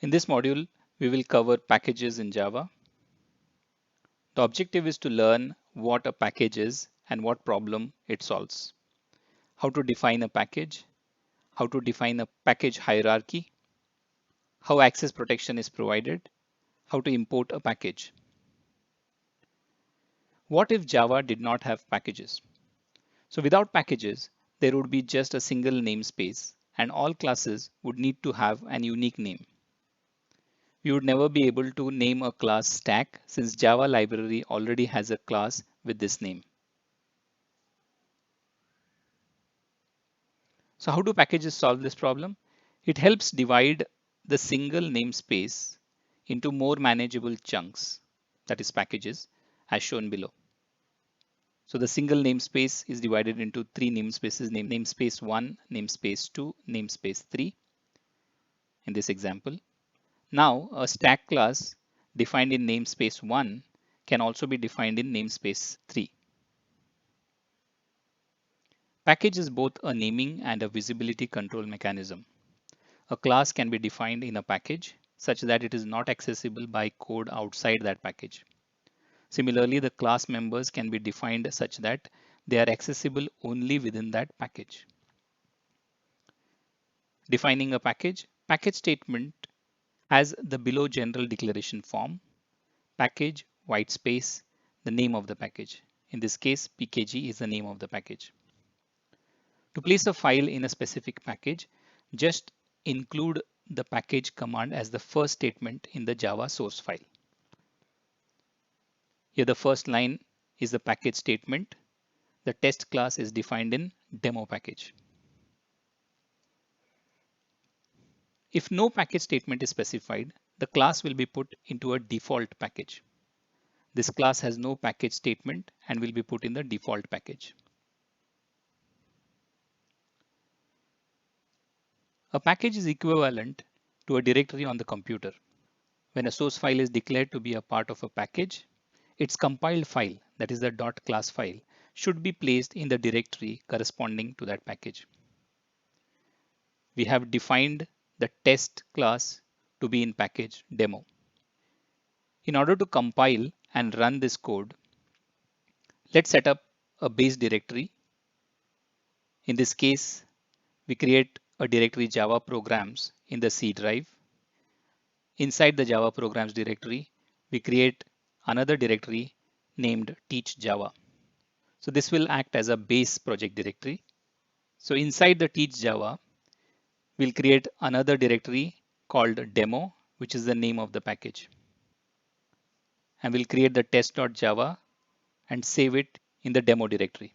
In this module, we will cover packages in Java. The objective is to learn what a package is and what problem it solves, how to define a package, how to define a package hierarchy, how access protection is provided, how to import a package. What if Java did not have packages? So without packages, there would be just a single namespace and all classes would need to have an unique name. We would never be able to name a class stack since Java library already has a class with this name. So how do packages solve this problem? It helps divide the single namespace into more manageable chunks, that is packages, as shown below. So the single namespace is divided into three namespaces, namespace 1, namespace 2, namespace 3 in this example. Now a stack class defined in namespace 1 can also be defined in namespace 3. Package is both a naming and a visibility control mechanism. A class can be defined in a package such that it is not accessible by code outside that package. Similarly, the class members can be defined such that they are accessible only within that package. Defining a package statement has the below general declaration form, package, white space, the name of the package. In this case, pkg is the name of the package. To place a file in a specific package, just include the package command as the first statement in the Java source file. Here the first line is the package statement. The test class is defined in demo package. If no package statement is specified, the class will be put into a default package. This class has no package statement and will be put in the default package. A package is equivalent to a directory on the computer. When a source file is declared to be a part of a package, its compiled file, that is the .class file, should be placed in the directory corresponding to that package. We have defined the test class to be in package demo. In order to compile and run this code, let's set up a base directory. In this case, we create a directory Java programs in the C drive. Inside the Java programs directory, we create another directory named teach Java. So this will act as a base project directory. So inside the teach Java, we'll create another directory called demo, which is the name of the package. And we'll create the test.java and save it in the demo directory.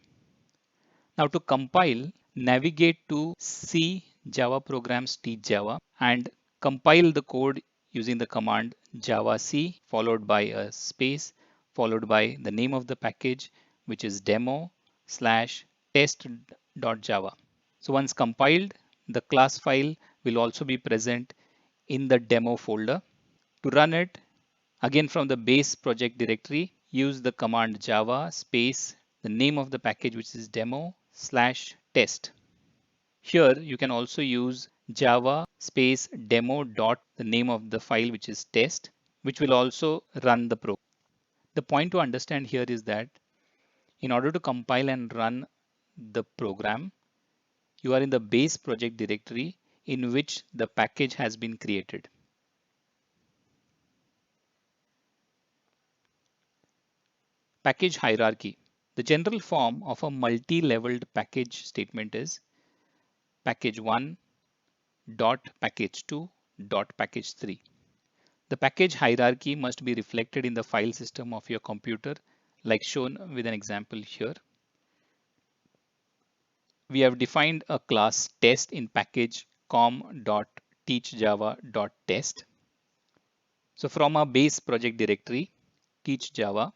Now to compile, navigate to C Java programs teach Java and compile the code using the command javac followed by a space followed by the name of the package, which is demo/test.java. So once compiled, the class file will also be present in the demo folder. To run it, again from the base project directory, use the command java space the name of the package, which is demo/test. Here you can also use java space demo dot the name of the file, which is test, which will also run the program. The point to understand here is that in order to compile and run the program, you are in the base project directory in which the package has been created. Package hierarchy. The general form of a multi-leveled package statement is package 1 dot package 2 dot package 3. The package hierarchy must be reflected in the file system of your computer, like shown with an example here. We have defined a class test in package com.teachjava.test. So from our base project directory, teach Java,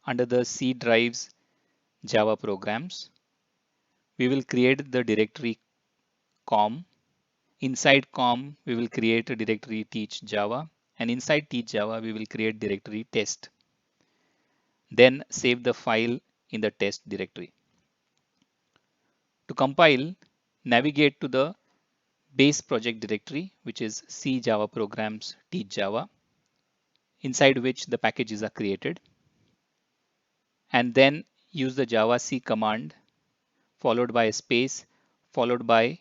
under the C drives Java programs, we will create the directory com. Inside com, we will create a directory teach Java, and inside teach Java, we will create directory test. Then save the file in the test directory. To compile, navigate to the base project directory, which is C Java programs teach Java, inside which the packages are created, and then use the javac command followed by a space followed by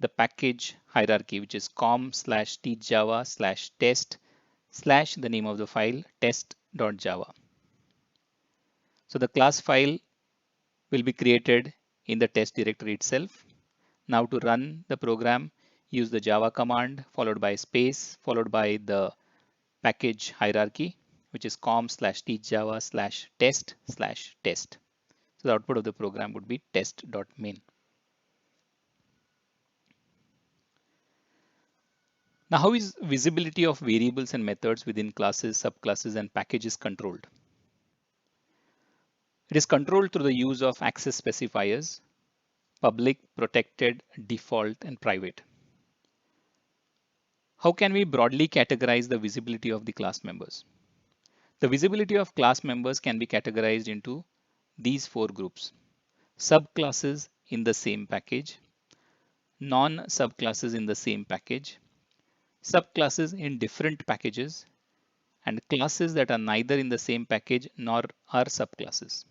the package hierarchy, which is com/teachjava/test/ the name of the file test.java. So the class file will be created in the test directory itself. Now to run the program, use the Java command followed by space followed by the package hierarchy, which is com/teachjava/test/test. So the output of the program would be test.main. Now, how is visibility of variables and methods within classes, subclasses, and packages controlled? It is controlled through the use of access specifiers: public, protected, default, and private. How can we broadly categorize the visibility of the class members? The visibility of class members can be categorized into these four groups: subclasses in the same package, non-subclasses in the same package, subclasses in different packages, and classes that are neither in the same package nor are subclasses.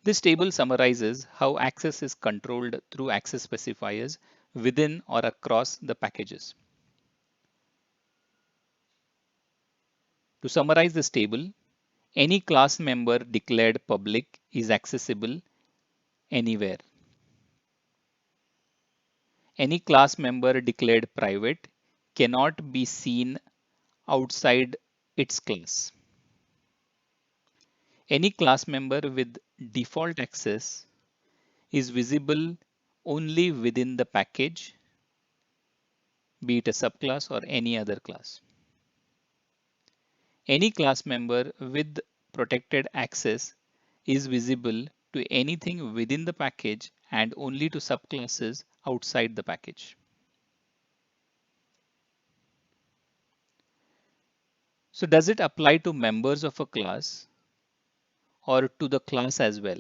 This table summarizes how access is controlled through access specifiers within or across the packages. To summarize this table, any class member declared public is accessible anywhere. Any class member declared private cannot be seen outside its class. Any class member with default access is visible only within the package, be it a subclass or any other class. Any class member with protected access is visible to anything within the package and only to subclasses outside the package. So does it apply to members of a class or to the class as well?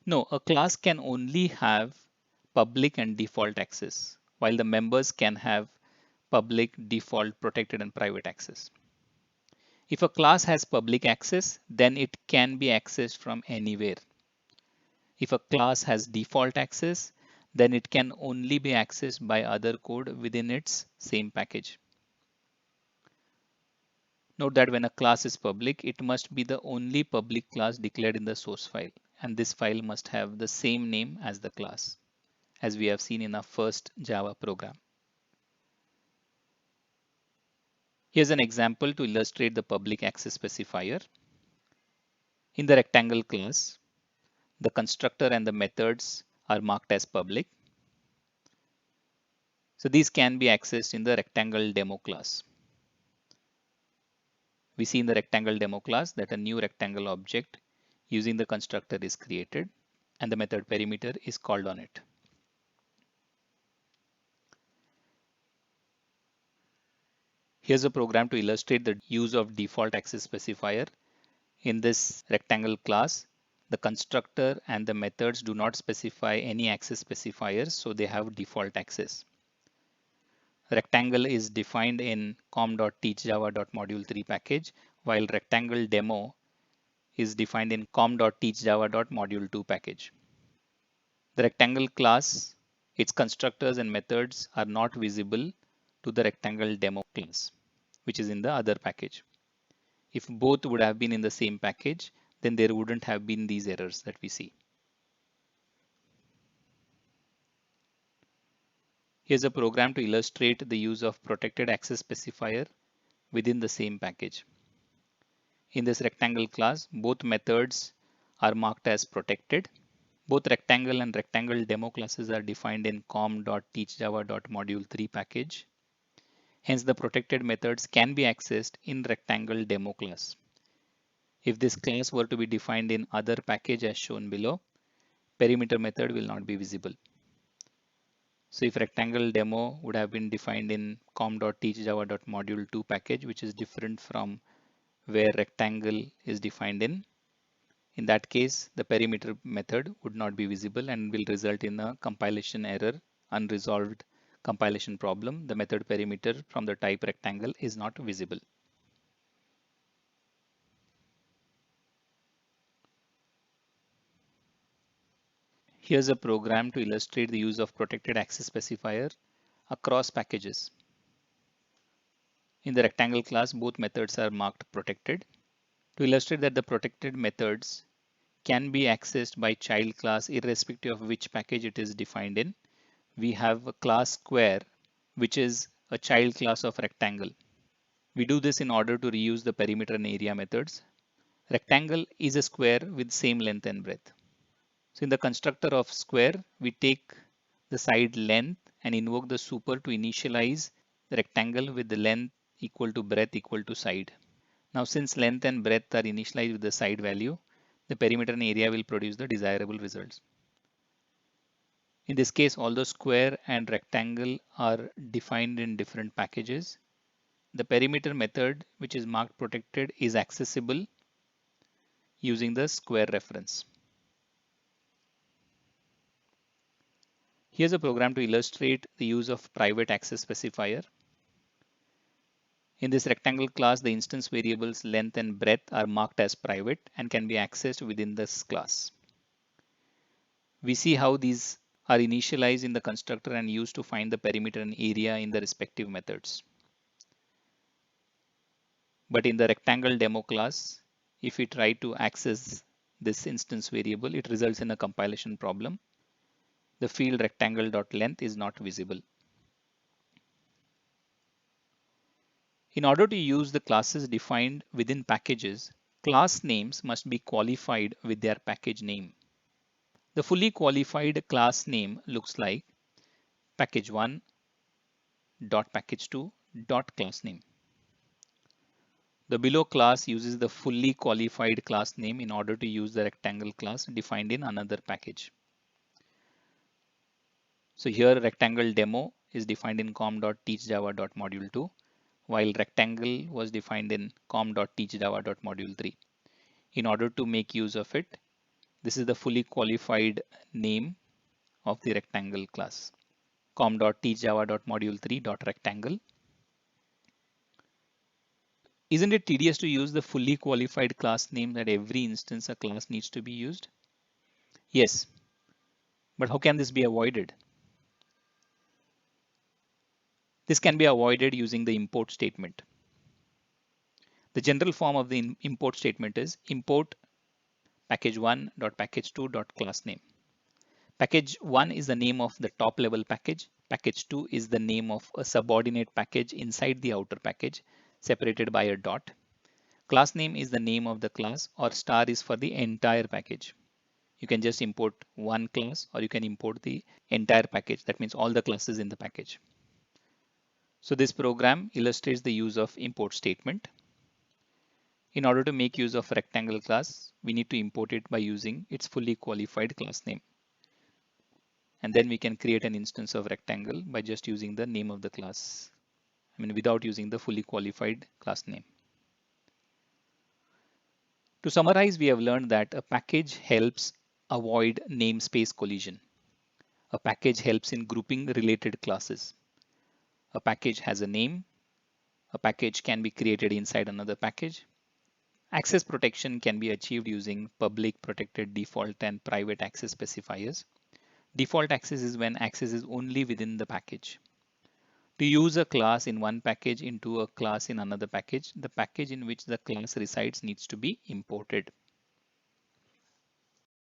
No, a class can only have public and default access, while the members can have public, default, protected, and private access. If a class has public access, then it can be accessed from anywhere. If a class has default access, then it can only be accessed by other code within its same package. Note that when a class is public, it must be the only public class declared in the source file, and this file must have the same name as the class, as we have seen in our first Java program. Here's an example to illustrate the public access specifier. In the rectangle class, the constructor and the methods are marked as public. So these can be accessed in the rectangle demo class. We see in the rectangle demo class that a new rectangle object using the constructor is created and the method perimeter is called on it. Here's a program to illustrate the use of default access specifier. In this rectangle class, the constructor and the methods do not specify any access specifiers, so they have default access. Rectangle is defined in com.teachjava.module3 package, while rectangle demo is defined in com.teachjava.module2 package. The rectangle class, its constructors and methods are not visible to the rectangle demo class, which is in the other package. If both would have been in the same package, then there wouldn't have been these errors that we see. Here's a program to illustrate the use of protected access specifier within the same package. In this rectangle class, both methods are marked as protected. Both rectangle and rectangle demo classes are defined in com.teachjava.module3 package. Hence, the protected methods can be accessed in rectangle demo class. If this class were to be defined in other package as shown below, perimeter method will not be visible. So if rectangle demo would have been defined in com.teachjava.module2 package, which is different from where rectangle is defined in, In that case, the perimeter method would not be visible and will result in a compilation error, unresolved compilation problem. The method perimeter from the type rectangle is not visible. Here's a program to illustrate the use of protected access specifier across packages. In the rectangle class, both methods are marked protected. To illustrate that the protected methods can be accessed by child class irrespective of which package it is defined in, we have a class square, which is a child class of rectangle. We do this in order to reuse the perimeter and area methods. Rectangle is a square with same length and breadth. So in the constructor of square, we take the side length and invoke the super to initialize the rectangle with the length equal to breadth equal to side. Now since length and breadth are initialized with the side value, the perimeter and area will produce the desirable results. In this case, although square and rectangle are defined in different packages, the perimeter method, which is marked protected, is accessible using the square reference. Here's a program to illustrate the use of private access specifier. In this rectangle class, the instance variables length and breadth are marked as private and can be accessed within this class. We see how these are initialized in the constructor and used to find the perimeter and area in the respective methods. But in the rectangle demo class, if we try to access this instance variable, it results in a compilation problem. The field rectangle.length is not visible. In order to use the classes defined within packages, class names must be qualified with their package name. The fully qualified class name looks like package1 dot package2 dot class name. The below class uses the fully qualified class name in order to use the rectangle class defined in another package. So here rectangle demo is defined in com.teachjava.module2, while rectangle was defined in com.teachjava.module3. In order to make use of it, this is the fully qualified name of the rectangle class, com.teachjava.module3.rectangle. Isn't it tedious to use the fully qualified class name that every instance a class needs to be used? Yes, but how can this be avoided? This can be avoided using the import statement. The general form of the import statement is import package1.package2.class name. Package1 is the name of the top level package. Package2 is the name of a subordinate package inside the outer package separated by a dot. Class name is the name of the class, or star is for the entire package. You can just import one class or you can import the entire package. That means all the classes in the package. So this program illustrates the use of import statement. In order to make use of rectangle class, we need to import it by using its fully qualified class name. And then we can create an instance of rectangle by just using the name of the class. Without using the fully qualified class name. To summarize, we have learned that a package helps avoid namespace collision. A package helps in grouping related classes. A package has a name. A package can be created inside another package. Access protection can be achieved using public, protected, default, and private access specifiers. Default access is when access is only within the package. To use a class in one package into a class in another package, the package in which the class resides needs to be imported.